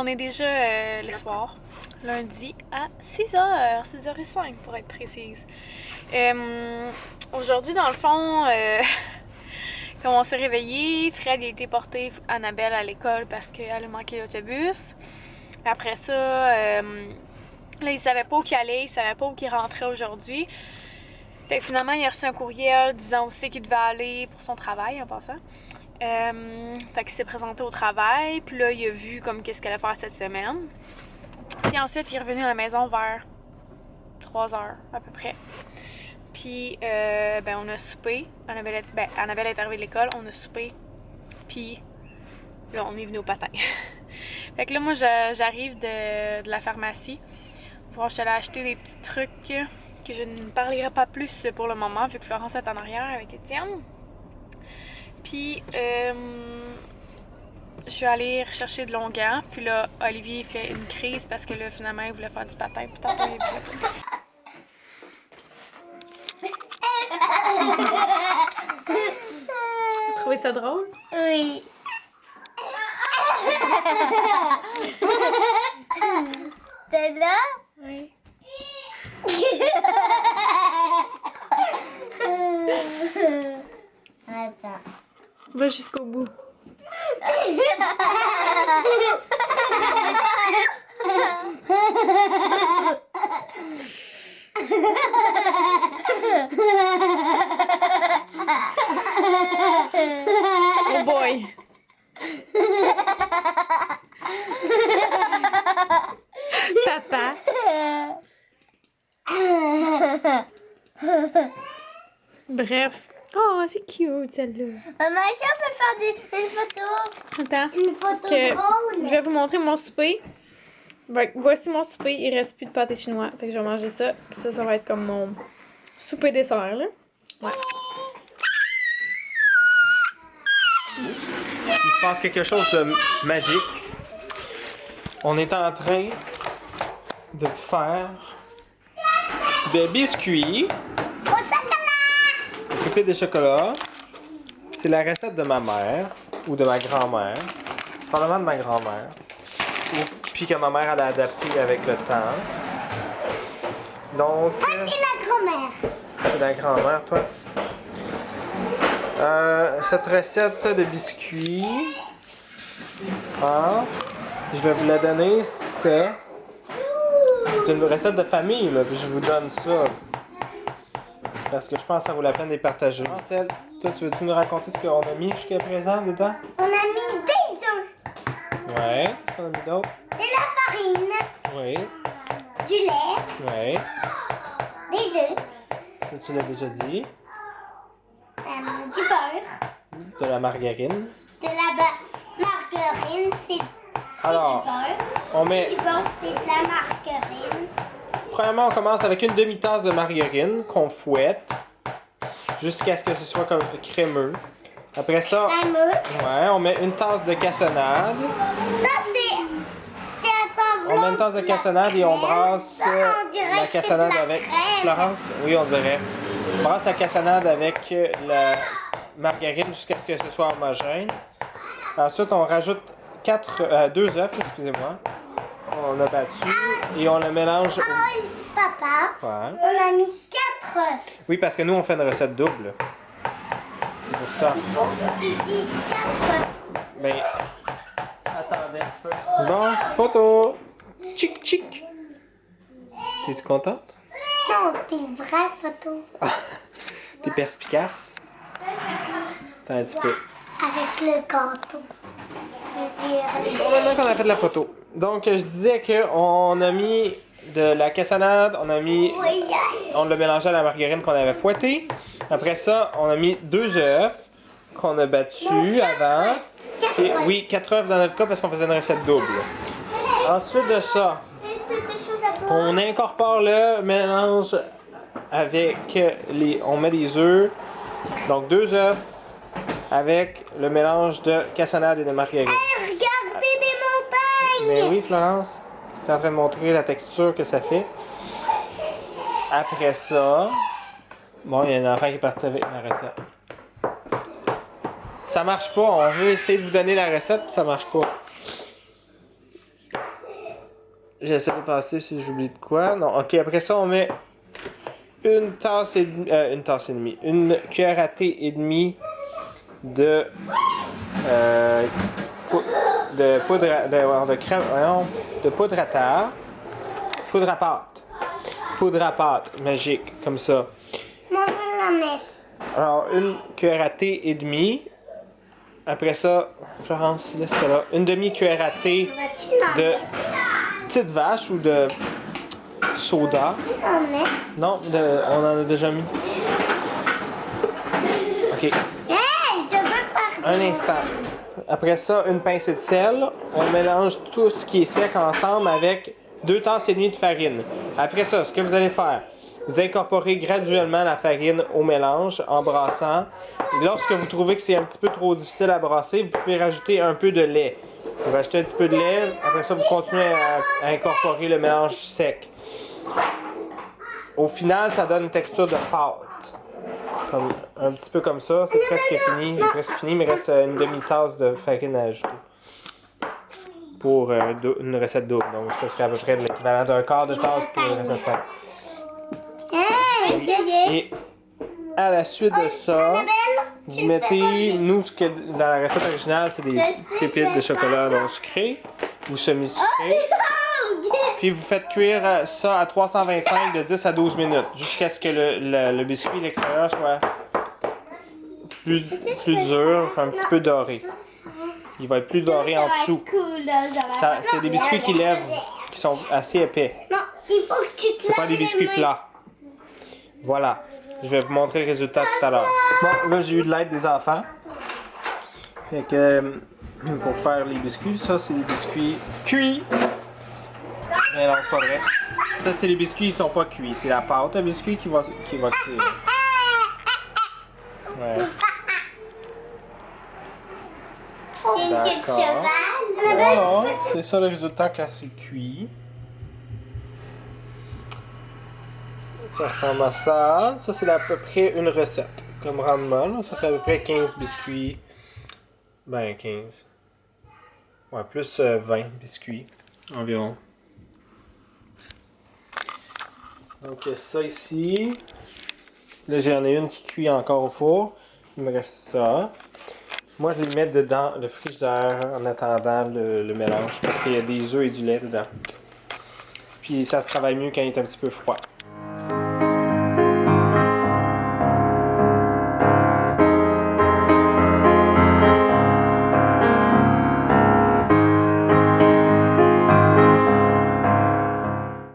on est déjà le soir, lundi à 6h, 6h05 pour être précise. Aujourd'hui, dans le fond, quand on s'est réveillé, Fred a été porter Annabelle à l'école parce qu'elle a manqué l'autobus. Après ça, là, il savait pas où il allait, il savait pas où il rentrait aujourd'hui. Fait que finalement, il a reçu un courriel disant aussi qu'il devait aller pour son travail en passant. Fait qu'il s'est présenté au travail, puis là, il a vu comme qu'est-ce qu'elle allait faire cette semaine. Puis ensuite, il est revenu à la maison vers 3h à peu près. Puis, on a soupé. Annabelle est arrivée de l'école, on a soupé. Puis, là, on est venu au patin. Fait que là, moi, j'arrive de la pharmacie. Bon, je suis allée acheter des petits trucs que je ne parlerai pas plus pour le moment, vu que Florence est en arrière avec Étienne. Puis, je suis allée rechercher de longuant. Puis là, Olivier fait une crise parce que là, finalement, il voulait faire du patin. Puis tantôt, il Vous trouvez ça drôle? Oui. Celle-là? Oui. Attends. Va jusqu'au bout. Oh boy! Papa! Bref. Oh, c'est cute celle-là. Maman, si on peut faire une photo? Attends. Une photo Que drôle? je vais vous montrer mon souper. Voici mon souper. Il reste plus de pâté chinois. Fait que je vais manger ça. Puis ça va être comme mon souper dessert, là. Ouais. Il se passe quelque chose de magique. On est en train de faire des biscuits Au chocolat! occupés de chocolat. C'est la recette de ma mère ou de ma grand-mère. Probablement de ma grand-mère. Puis que ma mère elle a adapté avec le temps. Donc. C'est la grand-mère. C'est la grand-mère, toi. Cette recette de biscuits, je vais vous la donner, c'est une recette de famille, là, puis je vous donne ça. Parce que je pense que ça vaut la peine de les partager. Marcel, toi, tu veux-tu nous raconter ce qu'on a mis jusqu'à présent dedans? On a mis des œufs, Ouais. Qu'est-ce qu'on a mis d'autre? de la farine, Oui. du lait, Oui. des œufs, Ça, tu l'as déjà dit. du beurre, De la margarine. de la margarine, c'est Alors, du beurre. on met... Du beurre, c'est de la margarine. Premièrement, on commence avec une demi-tasse de margarine qu'on fouette jusqu'à ce que ce soit comme crémeux. Après ça, Crémeux. ouais, on met une tasse de cassonade. Ça, c'est assemblant. On met une tasse de cassonade et on brasse Ça, on dirait la que c'est cassonade de la avec crème. Florence. Oui, on dirait. On brasse la cassonade avec la margarine jusqu'à ce que ce soit homogène. Ensuite, on rajoute 2 œufs, excusez-moi. On a battu et on le mélange. Oh, papa, Ouais. on a mis 4 œufs. Oui, parce que nous, on fait une recette double. C'est pour ça. Il faut que tu dises 4 œufs. Ben, attendez un peu. Bon, photo. Tchic, tchic. T'es-tu contente? Non, t'es une vraie photo. T'es perspicace? Attends un petit peu. Avec le gâteau. Je veux dire, Bon, maintenant qu'on a fait la photo. Donc, je disais qu'on a mis de la cassonade, on l'a mélangé à la margarine qu'on avait fouettée. Après ça, on a mis 2 œufs qu'on a battus avant. Et, oui, 4 œufs dans notre cas parce qu'on faisait une recette double. Ensuite de ça, on incorpore le mélange avec on met des œufs. Donc 2 œufs avec le mélange de cassonade et de margarine. regardez des montagnes. Mais oui, Florence, tu es en train de montrer la texture que ça fait. Après ça, bon, il y a un enfant qui est parti avec la recette. Ça marche pas, on veut essayer de vous donner la recette, puis ça marche pas. J'essaie de penser si j'oublie de quoi. Non, ok, après ça, on met une tasse et demie, une cuillère à thé et demie de poudre de crème, de poudre à terre, poudre à pâte magique comme ça. Moi, je vais la mettre. Alors une cuillère à thé et demie. Après ça, Florence, laisse ça là. Une demi-cuillère à thé Vas-tu la de mettre? petite vache ou de soda. Tu la mettre? Non, on en a déjà mis. Ok, Hey, je veux faire un instant. Après ça, une pincée de sel. On mélange tout ce qui est sec ensemble avec 2 tasses et demie de farine. Après ça, ce que vous allez faire, vous incorporez graduellement la farine au mélange en brassant. Lorsque vous trouvez que c'est un petit peu trop difficile à brasser, vous pouvez rajouter un peu de lait. Vous rajoutez un petit peu de lait. Après ça, vous continuez à incorporer le mélange sec. Au final, ça donne une texture de pâte. Comme, un petit peu comme ça. C'est presque fini. C'est presque fini, mais il reste une demi-tasse de farine à ajouter. Pour une recette double. Donc, ça serait à peu près l'équivalent d'un quart de tasse pour une recette simple. Hey, Et à la suite de ça, vous mettez, nous, ce que dans la recette originale, c'est des pépites de chocolat non sucré ou semi-sucré. Puis vous faites cuire ça à 325 de 10 à 12 minutes jusqu'à ce que le biscuit à l'extérieur soit plus dur, un petit peu doré. Il va être plus doré en dessous. C'est des biscuits qui lèvent, qui sont assez épais. Non, il faut que tu te C'est pas des laves les biscuits mains. plats. Voilà. Je vais vous montrer le résultat tout à l'heure. Bon, là, j'ai eu de l'aide des enfants. Fait que, pour faire les biscuits, ça, c'est des biscuits cuits. Mais non, c'est pas vrai. Ça, c'est les biscuits, ils sont pas cuits. C'est la pâte à biscuits qui va cuire. Ouais. C'est une queue de D'accord. cheval. Voilà, c'est ça le résultat quand c'est cuit. Ça ressemble à ça. Ça, c'est à peu près une recette. Comme rendement, là, ça fait à peu près 15 biscuits. Ben, 15. Ouais, plus 20 biscuits environ. Donc, ça ici. Là, j'en ai une qui cuit encore au four. Il me reste ça. Moi, je vais le mettre dedans le frigidaire en attendant le mélange parce qu'il y a des œufs et du lait dedans. Puis ça se travaille mieux quand il est un petit peu froid.